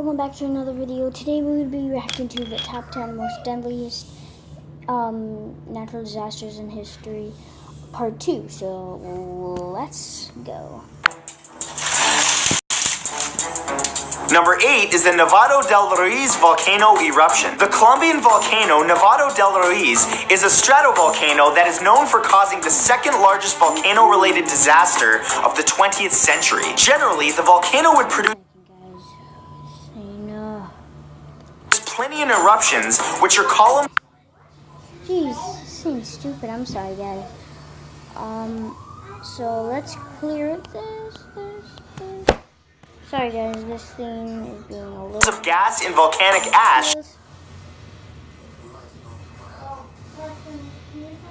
welcome back to another video. Today we will be reacting to the top 10 most deadliest natural disasters in history, part 2. So let's go. Number 8 is the Nevado del Ruiz volcano eruption. The Colombian volcano Nevado del Ruiz is a stratovolcano that is known for causing the second largest volcano-related disaster of the 20th century. Generally, the volcano would produce plinian eruptions, which are columns. Jeez, this seems stupid. I'm sorry, guys. So let's clear this. Sorry, guys. This thing is being a little of gas and volcanic ash.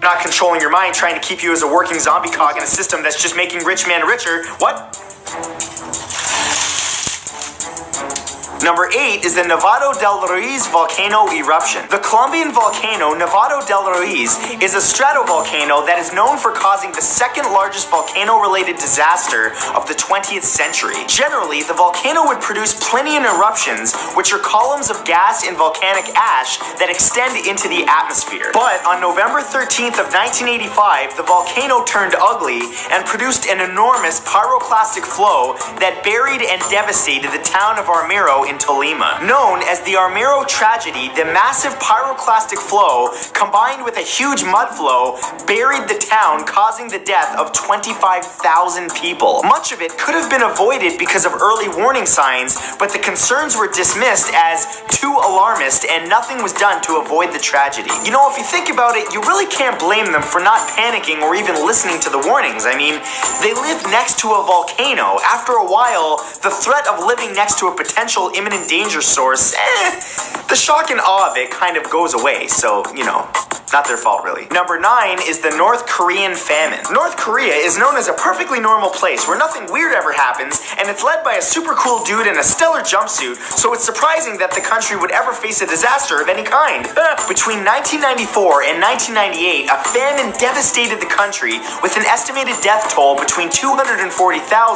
Not controlling your mind, trying to keep you as a working zombie cog in a system that's just making rich man richer. What? Number 8 is the Nevado del Ruiz volcano eruption. The Colombian volcano Nevado del Ruiz is a stratovolcano that is known for causing the second largest volcano-related disaster of the 20th century. Generally, the volcano would produce plinian eruptions, which are columns of gas and volcanic ash that extend into the atmosphere. But on November 13th of 1985, the volcano turned ugly and produced an enormous pyroclastic flow that buried and devastated the town of Armero in Tolima. Known as the Armero tragedy, the massive pyroclastic flow combined with a huge mud flow buried the town, causing the death of 25,000 people. Much of it could have been avoided because of early warning signs, but the concerns were dismissed as too alarmist and nothing was done to avoid the tragedy. You know, if you think about it, you really can't blame them for not panicking or even listening to the warnings. I mean, they live next to a volcano. After a while, the threat of living next to a potential imminent danger source, the shock and awe of it kind of goes away, so, you know, not their fault, really. Number 9 is the North Korean famine. North Korea is known as a perfectly normal place where nothing weird ever happens, and it's led by a super cool dude in a stellar jumpsuit, so it's surprising that the country would ever face a disaster of any kind. Between 1994 and 1998, a famine devastated the country with an estimated death toll between 240,000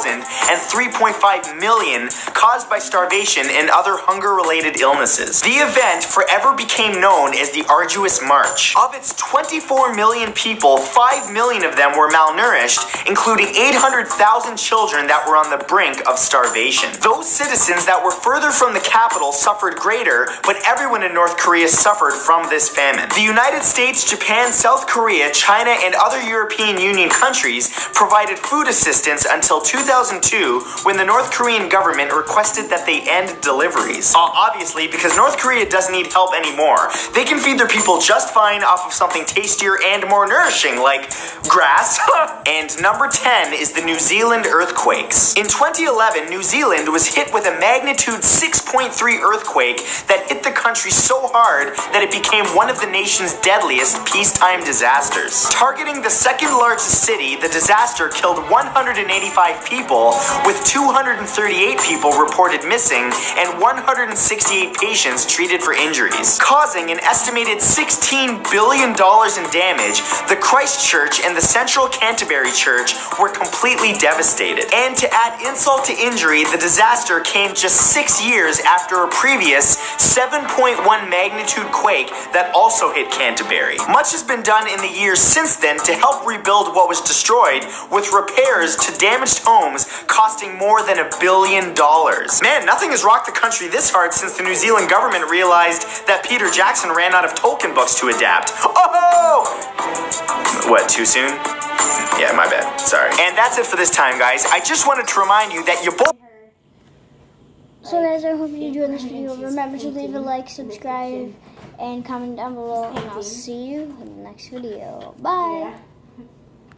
and 3.5 million caused by starvation and other hunger-related illnesses. The event forever became known as the Arduous March. Of its 24 million people, 5 million of them were malnourished, including 800,000 children that were on the brink of starvation. Those citizens that were further from the capital suffered greater, but everyone in North Korea suffered from this famine. The United States, Japan, South Korea, China, and other European Union countries provided food assistance until 2002, when the North Korean government requested that they end deliveries. Obviously, because North Korea doesn't need help anymore. They can feed their people just fine off of something tastier and more nourishing, like grass. And number 10 is the New Zealand earthquakes. In 2011, New Zealand was hit with a magnitude 6.3 earthquake that hit the country so hard that it became one of the nation's deadliest peacetime disasters. Targeting the second largest city, the disaster killed 185 people, with 238 people reported missing and 168 patients treated for injuries. Causing an estimated $16 billion in damage, the Christchurch and the Central Canterbury Church were completely devastated. And to add insult to injury, the disaster came just 6 years after a previous 7.1 magnitude quake that also hit Canterbury. Much has been done in the years since then to help rebuild what was destroyed, with repairs to damaged homes costing more than $1 billion. Man, nothing has rocked the country this hard since the New Zealand government realized that Peter Jackson ran out of Tolkien books to adapt. Oh! What, too soon? Yeah, my bad. Sorry. And that's it for this time, guys. I just wanted to remind you that you both... So guys, I hope you enjoyed this video. Remember to leave a like, subscribe, and comment down below, and I'll see you in the next video. Bye!